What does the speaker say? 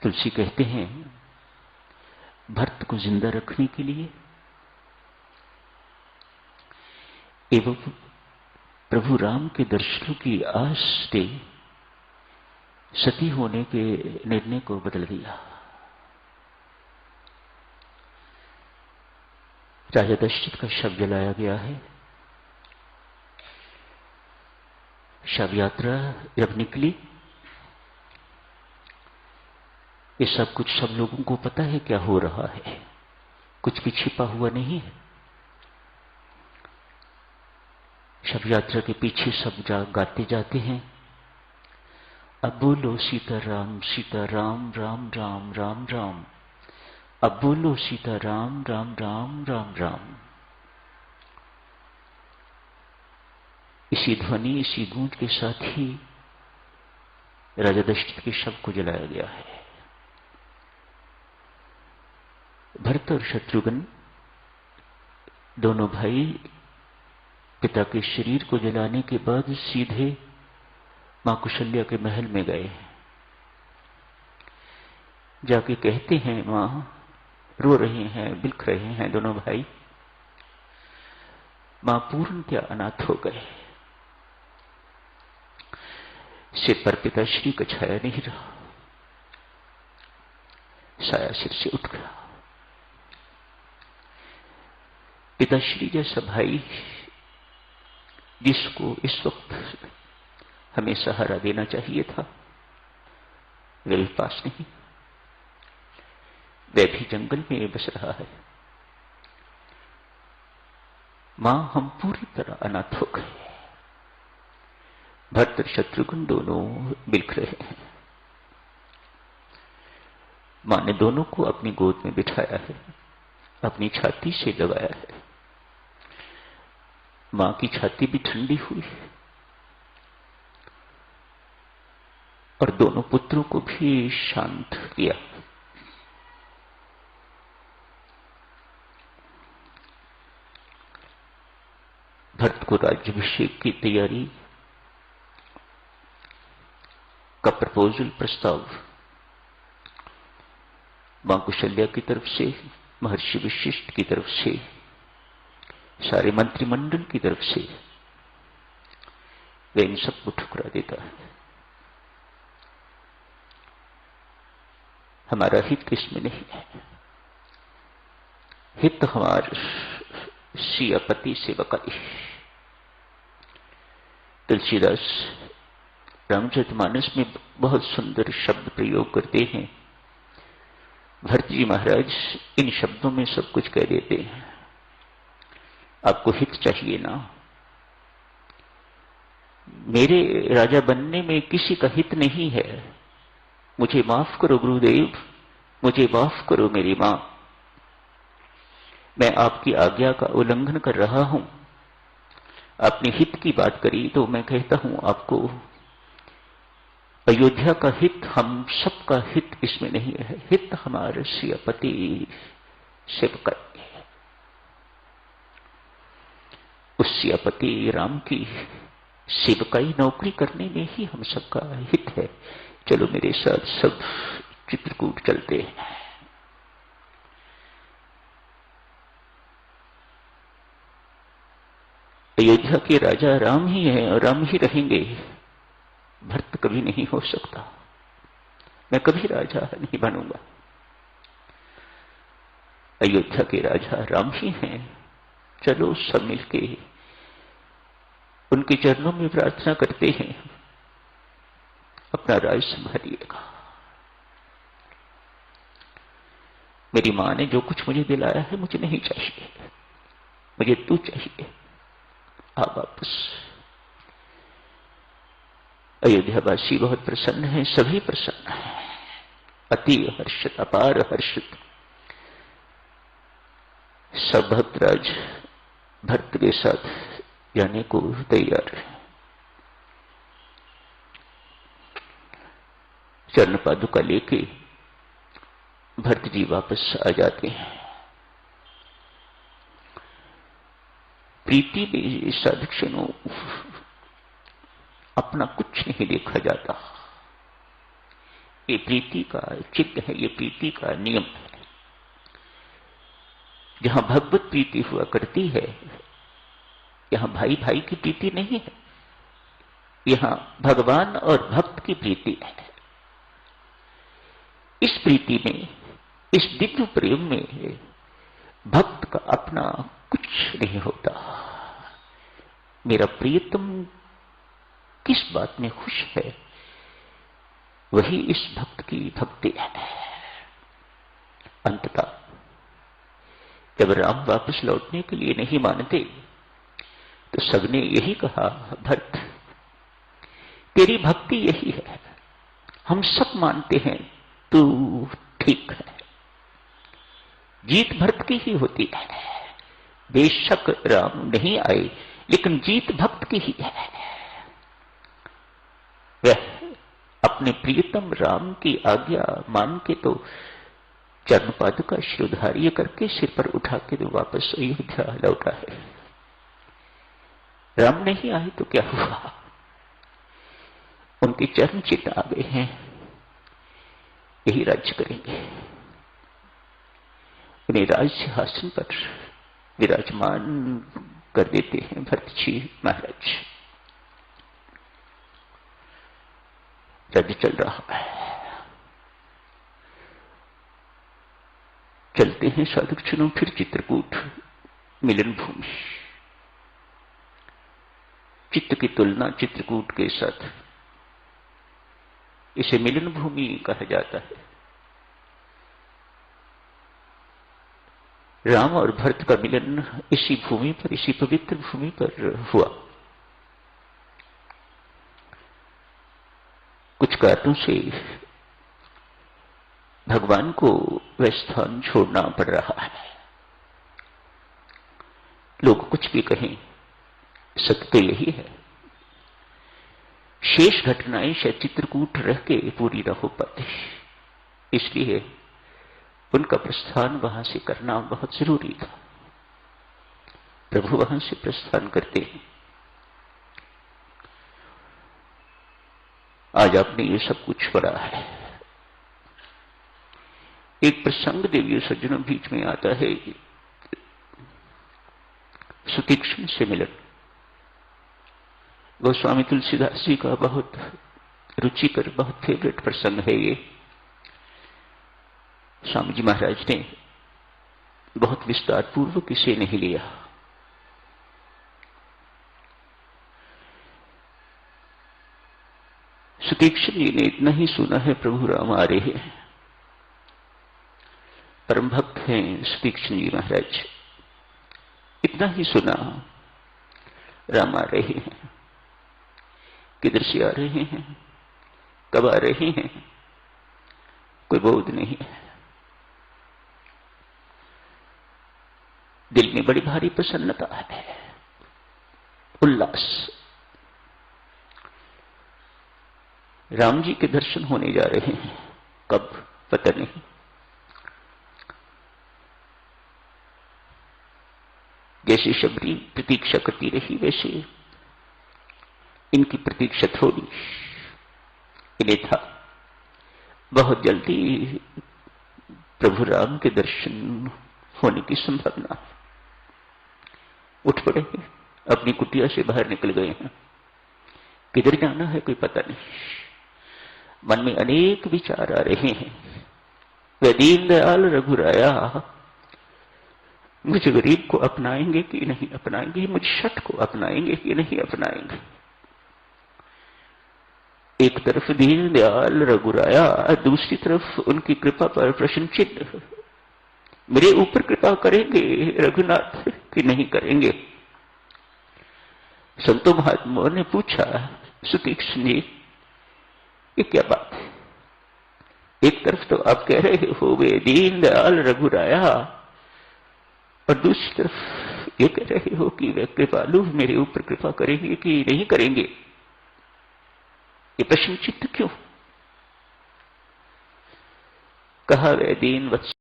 तुलसी कहते हैं भरत को जिंदा रखने के लिए एवं प्रभु राम के दर्शनों की आस से सती होने के निर्णय को बदल दिया। राजा दशरथ का शव जलाया गया है। शव यात्रा जब निकली, ये सब कुछ सब लोगों को पता है क्या हो रहा है, कुछ भी छिपा हुआ नहीं है। शव यात्रा के पीछे सब गाते जाते हैं, अब बोलो सीताराम सीताराम राम राम राम राम, अब बोलो सीताराम राम राम राम राम। इसी ध्वनि इसी गूंज के साथ ही राजा दशरथ के शव को जलाया गया है। भरत और शत्रुघ्न दोनों भाई पिता के शरीर को जलाने के बाद सीधे मां कुशल्या के महल में गए। जाके कहते हैं मां रो रहे हैं, बिलख रहे हैं दोनों भाई। मां पूर्णतया अनाथ हो गए। सिर पर पिताश्री का छाया नहीं रहा, साया सिर से उठ गया। पिताश्री जैसा भाई जिसको इस वक्त हमें सहारा देना चाहिए था, वे पास नहीं। वह भी जंगल में बस रहा है। मां हम पूरी तरह अनाथ हो गए। भरत और शत्रुघ्न दोनों बिलख रहे हैं। मां ने दोनों को अपनी गोद में बिठाया है, अपनी छाती से लगाया है। मां की छाती भी ठंडी हुई और दोनों पुत्रों को भी शांत किया। भरत को राज्याभिषेक की तैयारी का प्रपोजल प्रस्ताव मां कुशल्या की तरफ से, महर्षि वशिष्ठ की तरफ से, सारे मंत्रिमंडल की तरफ से, वे इन सबको ठुकरा देता है। हमारा हित किसमें नहीं है, हित हमारे सियापति सेवकाई। तुलसीदास रामचरितमानस में बहुत सुंदर शब्द प्रयोग करते हैं। भरत जी महाराज इन शब्दों में सब कुछ कह देते हैं। आपको हित चाहिए ना, मेरे राजा बनने में किसी का हित नहीं है। मुझे माफ करो गुरुदेव, मुझे माफ करो मेरी मां, मैं आपकी आज्ञा का उल्लंघन कर रहा हूं। आपने हित की बात करी तो मैं कहता हूं आपको, अयोध्या का हित, हम सबका हित इसमें नहीं है। हित हमारे सियापति सेवकाई है। उस सियापति राम की सेवकाई नौकरी करने में ही हम सबका हित है। चलो मेरे साथ सब चित्रकूट चलते हैं। अयोध्या के राजा राम ही हैं और राम ही रहेंगे। भरत कभी नहीं हो सकता, मैं कभी राजा नहीं बनूंगा। अयोध्या के राजा राम ही हैं। चलो सब मिलके उनके चरणों में प्रार्थना करते हैं, अपना राज संभालिएगा। मेरी मां ने जो कुछ मुझे दिलाया है मुझे नहीं चाहिए, मुझे तू चाहिए। आ वापस। अयोध्यावासी बहुत प्रसन्न हैं, सभी प्रसन्न हैं, अति हर्षित, अपार हर्षित। सब भक्तराज भरत के साथ जाने को तैयार है। चरण पादुका लेके भरत जी वापस आ जाते हैं। प्रीति में साधक्षणों अपना कुछ नहीं देखा जाता। ये प्रीति का चित्त है, ये प्रीति का नियम है। जहां भगवत प्रीति हुआ करती है, यहां भाई भाई की प्रीति नहीं है, यहां भगवान और भक्त की प्रीति है। इस प्रीति में, इस दिव्य प्रेम में भक्त का अपना कुछ नहीं होता। मेरा प्रियतम किस बात में खुश है, वही इस भक्त की भक्ति है। अंततः जब राम वापस लौटने के लिए नहीं मानते तो सबने यही कहा, भरत तेरी भक्ति यही है, हम सब मानते हैं तू ठीक है। जीत भरत की ही होती है। बेशक राम नहीं आए, लेकिन जीत भक्त की ही है। वह अपने प्रियतम राम की आज्ञा मान के तो चरणपाद का शिरोधार्य करके सिर पर उठा के तो वापस अयोध्या लौटा है। राम नहीं आए तो क्या हुआ, उनके चरण चित आ गए हैं, यही राज्य करेंगे। उन्हें राज्य सिंहासन पर विराजमान कर देते हैं भरत जी महाराज। राज्य चल रहा है। चलते हैं साधक जनों फिर चित्रकूट मिलन भूमि। चित्त की तुलना चित्रकूट के साथ, इसे मिलन भूमि कहा जाता है। राम और भरत का मिलन इसी भूमि पर, इसी पवित्र भूमि पर हुआ। कुछ कारणों से भगवान को वह स्थान छोड़ना पड़ रहा है। लोग कुछ भी कहें, सत्य तो यही है। शेष घटनाएं शायद चित्रकूट रह के पूरी न हो पाती, इसलिए उनका प्रस्थान वहां से करना बहुत जरूरी था। प्रभु वहां से प्रस्थान करते हैं। आज आपने ये सब कुछ पढ़ा है। एक प्रसंग देवी सज्जनों बीच में आता है, सुतीक्ष्ण से मिलन। गोस्वामी तुलसीदास जी का बहुत रुचिकर, बहुत फेवरेट प्रसंग है ये। स्वामी जी महाराज ने बहुत विस्तार पूर्वक इसे नहीं लिया। सुतीक्ष्ण जी ने इतना ही सुना है, प्रभु राम आ रहे हैं। परम भक्त हैं सुतीक्ष्ण जी महाराज, इतना ही सुना, राम आ रहे हैं। किधर से आ रहे हैं, कब आ रहे हैं, कोई बोध नहीं है। दिल में बड़ी भारी प्रसन्नता है, उल्लास। राम जी के दर्शन होने जा रहे हैं, कब पता नहीं। जैसे शबरी प्रतीक्षा करती रही, वैसे इनकी प्रतीक्षा थोड़ी, इन्हें था बहुत जल्दी प्रभु राम के दर्शन होने की संभावना। उठ पड़े हैं, अपनी कुटिया से बाहर निकल गए हैं। किधर जाना है कोई पता नहीं। मन में अनेक विचार आ रहे हैं। वह दीनदयाल रघुराया मुझ गरीब को अपनाएंगे कि नहीं अपनाएंगे, मुझ शठ को अपनाएंगे कि नहीं अपनाएंगे। एक तरफ दीनदयाल रघुराया, दूसरी तरफ उनकी कृपा पर प्रश्न चिन्ह। मेरे ऊपर कृपा करेंगे रघुनाथ कि नहीं करेंगे। संतो महात्माओं ने पूछा, सुतीक्ष्ण जी ये क्या बात है? एक तरफ तो आप कह रहे हो वे दीनदयाल रघुराया, और दूसरी तरफ ये कह रहे हो कि वे कृपालु मेरे ऊपर कृपा करेंगे कि नहीं करेंगे। ये प्रश्न चित्त क्यों? कहा, वे दीन वत्स